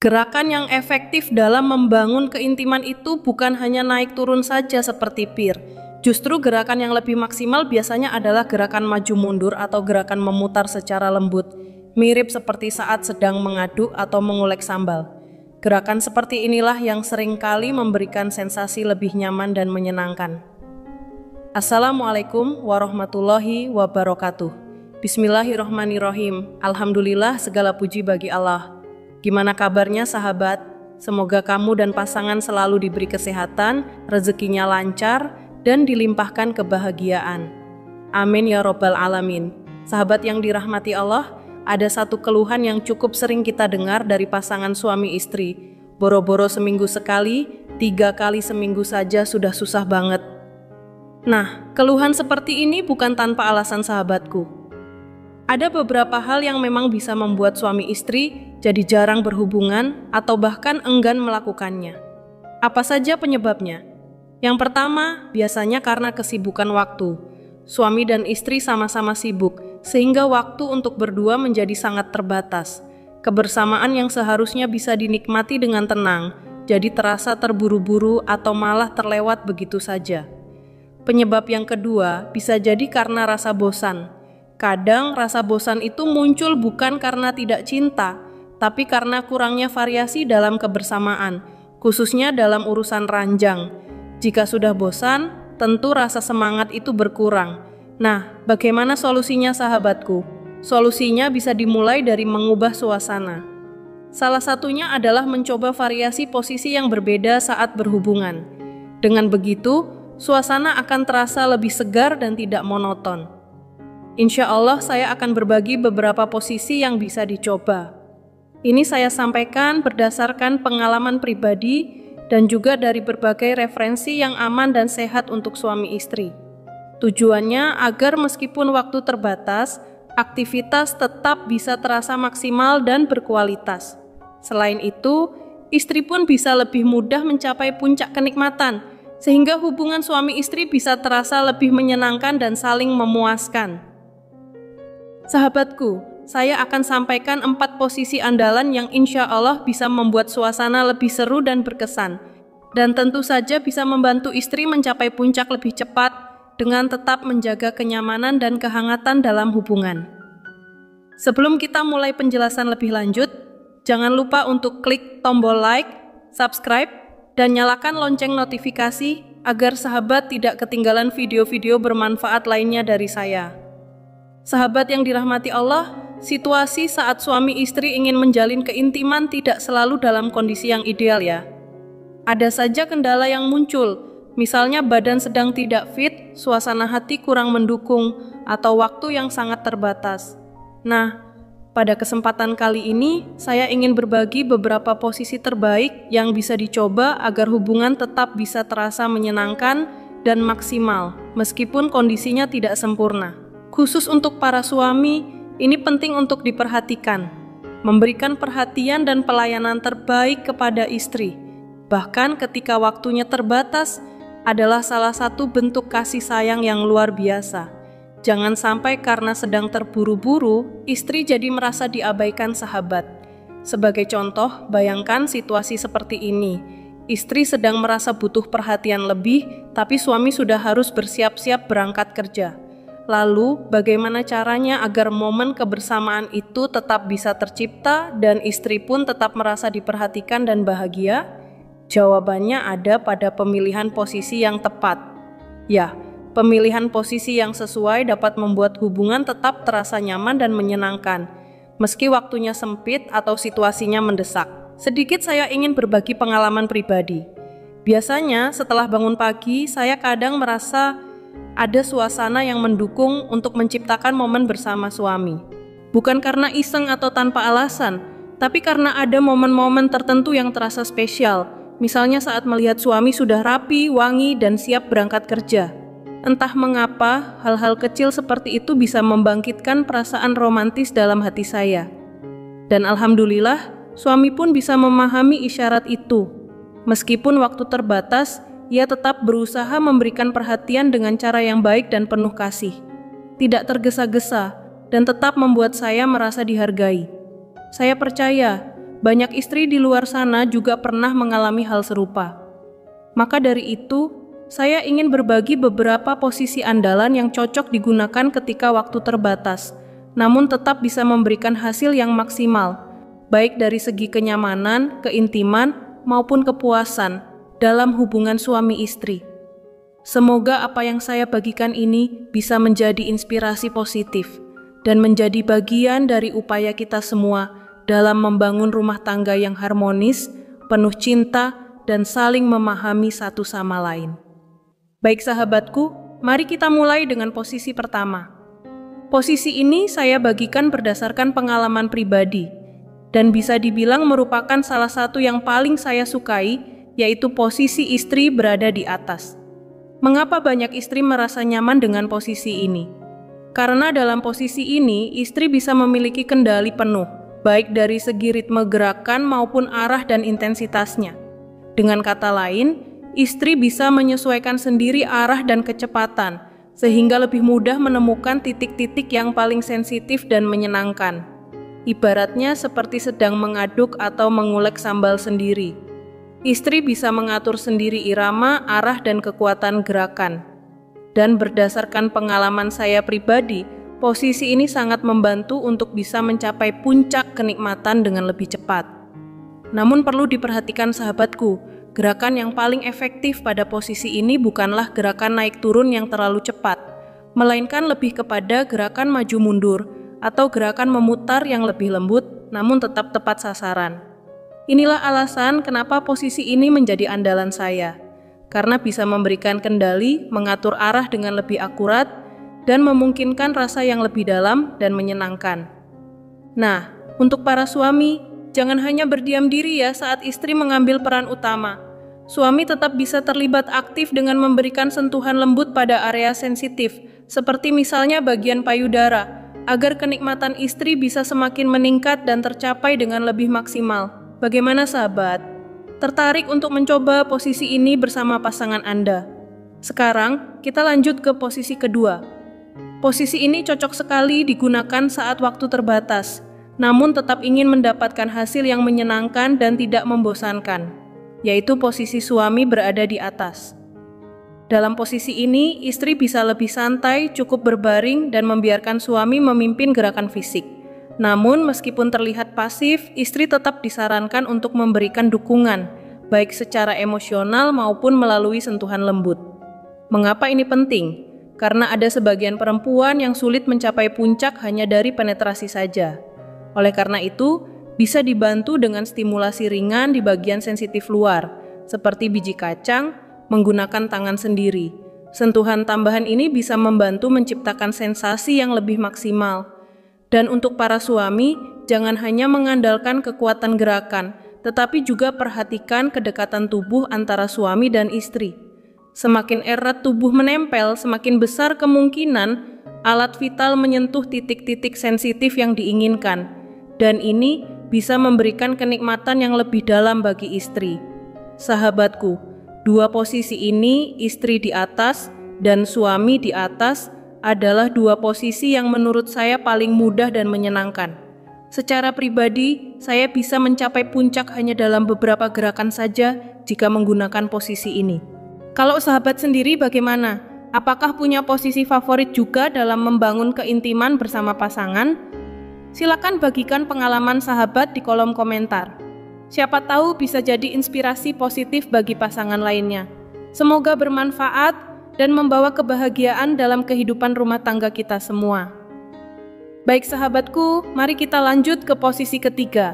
Gerakan yang efektif dalam membangun keintiman itu bukan hanya naik turun saja seperti pir. Justru gerakan yang lebih maksimal biasanya adalah gerakan maju mundur atau gerakan memutar secara lembut, mirip seperti saat sedang mengaduk atau mengulek sambal. Gerakan seperti inilah yang seringkali memberikan sensasi lebih nyaman dan menyenangkan. Assalamualaikum warahmatullahi wabarakatuh. Bismillahirrohmanirrohim. Alhamdulillah, segala puji bagi Allah. Gimana kabarnya sahabat? Semoga kamu dan pasangan selalu diberi kesehatan, rezekinya lancar, dan dilimpahkan kebahagiaan. Amin ya robbal alamin. Sahabat yang dirahmati Allah, ada satu keluhan yang cukup sering kita dengar dari pasangan suami istri. Boro-boro seminggu sekali, 3 kali seminggu saja sudah susah banget. Nah, keluhan seperti ini bukan tanpa alasan sahabatku. Ada beberapa hal yang memang bisa membuat suami istri jadi jarang berhubungan atau bahkan enggan melakukannya. Apa saja penyebabnya? Yang pertama, biasanya karena kesibukan waktu. Suami dan istri sama-sama sibuk, sehingga waktu untuk berdua menjadi sangat terbatas. Kebersamaan yang seharusnya bisa dinikmati dengan tenang, jadi terasa terburu-buru atau malah terlewat begitu saja. Penyebab yang kedua bisa jadi karena rasa bosan. Kadang rasa bosan itu muncul bukan karena tidak cinta, tapi karena kurangnya variasi dalam kebersamaan, khususnya dalam urusan ranjang. Jika sudah bosan, tentu rasa semangat itu berkurang. Nah, bagaimana solusinya sahabatku? Solusinya bisa dimulai dari mengubah suasana. Salah satunya adalah mencoba variasi posisi yang berbeda saat berhubungan. Dengan begitu, suasana akan terasa lebih segar dan tidak monoton. Insya Allah saya akan berbagi beberapa posisi yang bisa dicoba. Ini saya sampaikan berdasarkan pengalaman pribadi dan juga dari berbagai referensi yang aman dan sehat untuk suami istri. Tujuannya agar meskipun waktu terbatas, aktivitas tetap bisa terasa maksimal dan berkualitas. Selain itu, istri pun bisa lebih mudah mencapai puncak kenikmatan, sehingga hubungan suami istri bisa terasa lebih menyenangkan dan saling memuaskan. Sahabatku, saya akan sampaikan 4 posisi andalan yang insya Allah bisa membuat suasana lebih seru dan berkesan, dan tentu saja bisa membantu istri mencapai puncak lebih cepat dengan tetap menjaga kenyamanan dan kehangatan dalam hubungan. Sebelum kita mulai penjelasan lebih lanjut, jangan lupa untuk klik tombol like, subscribe, dan nyalakan lonceng notifikasi agar sahabat tidak ketinggalan video-video bermanfaat lainnya dari saya. Sahabat yang dirahmati Allah, situasi saat suami istri ingin menjalin keintiman tidak selalu dalam kondisi yang ideal ya. Ada saja kendala yang muncul, misalnya badan sedang tidak fit, suasana hati kurang mendukung, atau waktu yang sangat terbatas. Nah, pada kesempatan kali ini, saya ingin berbagi beberapa posisi terbaik yang bisa dicoba agar hubungan tetap bisa terasa menyenangkan dan maksimal, meskipun kondisinya tidak sempurna. Khusus untuk para suami, ini penting untuk diperhatikan. Memberikan perhatian dan pelayanan terbaik kepada istri, bahkan ketika waktunya terbatas, adalah salah satu bentuk kasih sayang yang luar biasa. Jangan sampai karena sedang terburu-buru, istri jadi merasa diabaikan sahabat. Sebagai contoh, bayangkan situasi seperti ini. Istri sedang merasa butuh perhatian lebih, tapi suami sudah harus bersiap-siap berangkat kerja. Lalu, bagaimana caranya agar momen kebersamaan itu tetap bisa tercipta dan istri pun tetap merasa diperhatikan dan bahagia? Jawabannya ada pada pemilihan posisi yang tepat. Ya, pemilihan posisi yang sesuai dapat membuat hubungan tetap terasa nyaman dan menyenangkan, meski waktunya sempit atau situasinya mendesak. Sedikit saya ingin berbagi pengalaman pribadi. Biasanya, setelah bangun pagi, saya kadang merasa ada suasana yang mendukung untuk menciptakan momen bersama suami. Bukan karena iseng atau tanpa alasan, tapi karena ada momen-momen tertentu yang terasa spesial. Misalnya saat melihat suami sudah rapi, wangi, dan siap berangkat kerja. Entah mengapa, hal-hal kecil seperti itu bisa membangkitkan perasaan romantis dalam hati saya. Dan alhamdulillah, suami pun bisa memahami isyarat itu. Meskipun waktu terbatas, ia tetap berusaha memberikan perhatian dengan cara yang baik dan penuh kasih. Tidak tergesa-gesa dan tetap membuat saya merasa dihargai. Saya percaya banyak istri di luar sana juga pernah mengalami hal serupa. Maka dari itu, saya ingin berbagi beberapa posisi andalan yang cocok digunakan ketika waktu terbatas, namun tetap bisa memberikan hasil yang maksimal, baik dari segi kenyamanan, keintiman, maupun kepuasan dalam hubungan suami istri. Semoga apa yang saya bagikan ini bisa menjadi inspirasi positif dan menjadi bagian dari upaya kita semua dalam membangun rumah tangga yang harmonis, penuh cinta, dan saling memahami satu sama lain. Baik sahabatku, mari kita mulai dengan posisi pertama. Posisi ini saya bagikan berdasarkan pengalaman pribadi, dan bisa dibilang merupakan salah satu yang paling saya sukai, yaitu posisi istri berada di atas. Mengapa banyak istri merasa nyaman dengan posisi ini? Karena dalam posisi ini, istri bisa memiliki kendali penuh, baik dari segi ritme gerakan maupun arah dan intensitasnya. Dengan kata lain, istri bisa menyesuaikan sendiri arah dan kecepatan, sehingga lebih mudah menemukan titik-titik yang paling sensitif dan menyenangkan. Ibaratnya seperti sedang mengaduk atau mengulek sambal sendiri. Istri bisa mengatur sendiri irama, arah, dan kekuatan gerakan. Dan berdasarkan pengalaman saya pribadi, posisi ini sangat membantu untuk bisa mencapai puncak kenikmatan dengan lebih cepat. Namun perlu diperhatikan sahabatku, gerakan yang paling efektif pada posisi ini bukanlah gerakan naik turun yang terlalu cepat, melainkan lebih kepada gerakan maju mundur atau gerakan memutar yang lebih lembut namun tetap tepat sasaran. Inilah alasan kenapa posisi ini menjadi andalan saya, karena bisa memberikan kendali, mengatur arah dengan lebih akurat, dan memungkinkan rasa yang lebih dalam dan menyenangkan. Nah, untuk para suami, jangan hanya berdiam diri ya saat istri mengambil peran utama. Suami tetap bisa terlibat aktif dengan memberikan sentuhan lembut pada area sensitif, seperti misalnya bagian payudara, agar kenikmatan istri bisa semakin meningkat dan tercapai dengan lebih maksimal. Bagaimana sahabat? Tertarik untuk mencoba posisi ini bersama pasangan Anda? Sekarang, kita lanjut ke posisi kedua. Posisi ini cocok sekali digunakan saat waktu terbatas, namun tetap ingin mendapatkan hasil yang menyenangkan dan tidak membosankan, yaitu posisi suami berada di atas. Dalam posisi ini, istri bisa lebih santai, cukup berbaring, dan membiarkan suami memimpin gerakan fisik. Namun, meskipun terlihat pasif, istri tetap disarankan untuk memberikan dukungan, baik secara emosional maupun melalui sentuhan lembut. Mengapa ini penting? Karena ada sebagian perempuan yang sulit mencapai puncak hanya dari penetrasi saja. Oleh karena itu, bisa dibantu dengan stimulasi ringan di bagian sensitif luar, seperti biji kacang, menggunakan tangan sendiri. Sentuhan tambahan ini bisa membantu menciptakan sensasi yang lebih maksimal. Dan untuk para suami, jangan hanya mengandalkan kekuatan gerakan, tetapi juga perhatikan kedekatan tubuh antara suami dan istri. Semakin erat tubuh menempel, semakin besar kemungkinan alat vital menyentuh titik-titik sensitif yang diinginkan. Dan ini bisa memberikan kenikmatan yang lebih dalam bagi istri. Sahabatku, dua posisi ini, istri di atas dan suami di atas, adalah dua posisi yang menurut saya paling mudah dan menyenangkan. Secara pribadi, saya bisa mencapai puncak hanya dalam beberapa gerakan saja jika menggunakan posisi ini. Kalau sahabat sendiri bagaimana? Apakah punya posisi favorit juga dalam membangun keintiman bersama pasangan? Silakan bagikan pengalaman sahabat di kolom komentar. Siapa tahu bisa jadi inspirasi positif bagi pasangan lainnya. Semoga bermanfaat dan membawa kebahagiaan dalam kehidupan rumah tangga kita semua. Baik sahabatku, mari kita lanjut ke posisi ketiga.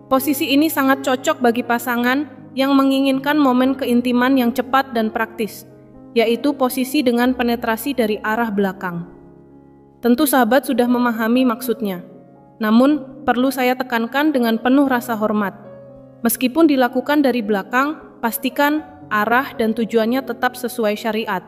Posisi ini sangat cocok bagi pasangan yang menginginkan momen keintiman yang cepat dan praktis, yaitu posisi dengan penetrasi dari arah belakang. Tentu sahabat sudah memahami maksudnya. Namun, perlu saya tekankan dengan penuh rasa hormat. Meskipun dilakukan dari belakang, pastikan arah dan tujuannya tetap sesuai syariat,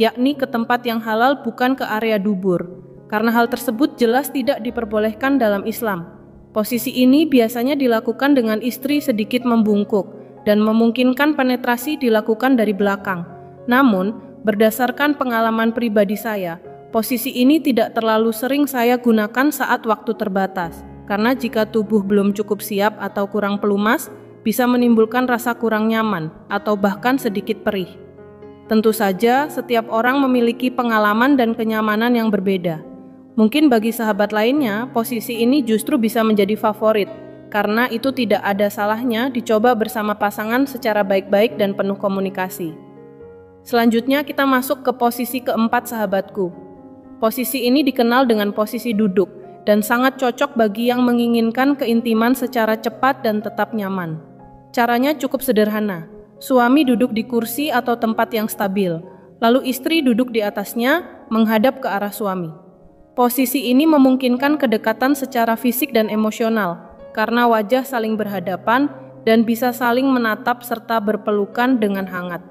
yakni ke tempat yang halal bukan ke area dubur, karena hal tersebut jelas tidak diperbolehkan dalam Islam. Posisi ini biasanya dilakukan dengan istri sedikit membungkuk dan memungkinkan penetrasi dilakukan dari belakang. Namun, berdasarkan pengalaman pribadi saya, posisi ini tidak terlalu sering saya gunakan saat waktu terbatas. karena jika tubuh belum cukup siap atau kurang pelumas, bisa menimbulkan rasa kurang nyaman atau bahkan sedikit perih. Tentu saja, setiap orang memiliki pengalaman dan kenyamanan yang berbeda. Mungkin bagi sahabat lainnya, posisi ini justru bisa menjadi favorit, karena itu tidak ada salahnya dicoba bersama pasangan secara baik-baik dan penuh komunikasi. Selanjutnya kita masuk ke posisi keempat sahabatku. Posisi ini dikenal dengan posisi duduk dan sangat cocok bagi yang menginginkan keintiman secara cepat dan tetap nyaman. Caranya cukup sederhana. Suami duduk di kursi atau tempat yang stabil, lalu istri duduk di atasnya menghadap ke arah suami. Posisi ini memungkinkan kedekatan secara fisik dan emosional, karena wajah saling berhadapan dan bisa saling menatap serta berpelukan dengan hangat.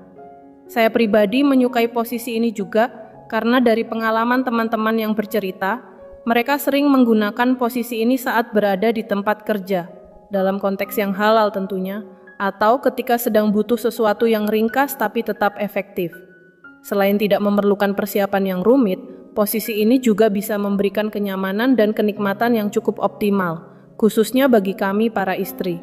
Saya pribadi menyukai posisi ini juga karena dari pengalaman teman-teman yang bercerita, mereka sering menggunakan posisi ini saat berada di tempat kerja, dalam konteks yang halal tentunya, atau ketika sedang butuh sesuatu yang ringkas tapi tetap efektif. Selain tidak memerlukan persiapan yang rumit, posisi ini juga bisa memberikan kenyamanan dan kenikmatan yang cukup optimal, khususnya bagi kami para istri.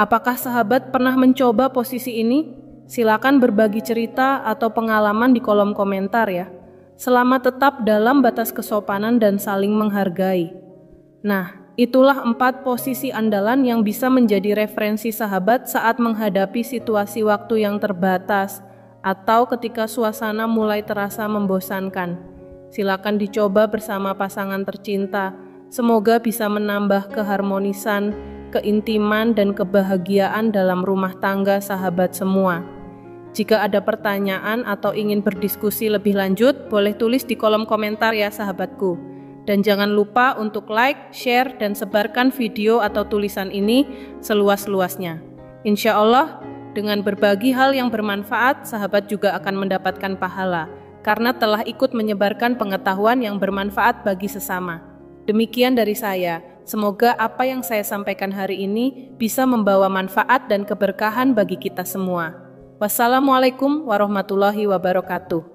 Apakah sahabat pernah mencoba posisi ini? Silakan berbagi cerita atau pengalaman di kolom komentar ya, selama tetap dalam batas kesopanan dan saling menghargai. Nah, itulah 4 posisi andalan yang bisa menjadi referensi sahabat saat menghadapi situasi waktu yang terbatas atau ketika suasana mulai terasa membosankan. Silakan dicoba bersama pasangan tercinta. Semoga bisa menambah keharmonisan, keintiman, dan kebahagiaan dalam rumah tangga sahabat semua. Jika ada pertanyaan atau ingin berdiskusi lebih lanjut, boleh tulis di kolom komentar ya sahabatku. Dan jangan lupa untuk like, share, dan sebarkan video atau tulisan ini seluas-luasnya. Insya Allah, dengan berbagi hal yang bermanfaat, sahabat juga akan mendapatkan pahala, karena telah ikut menyebarkan pengetahuan yang bermanfaat bagi sesama. Demikian dari saya, semoga apa yang saya sampaikan hari ini bisa membawa manfaat dan keberkahan bagi kita semua. Wassalamualaikum warahmatullahi wabarakatuh.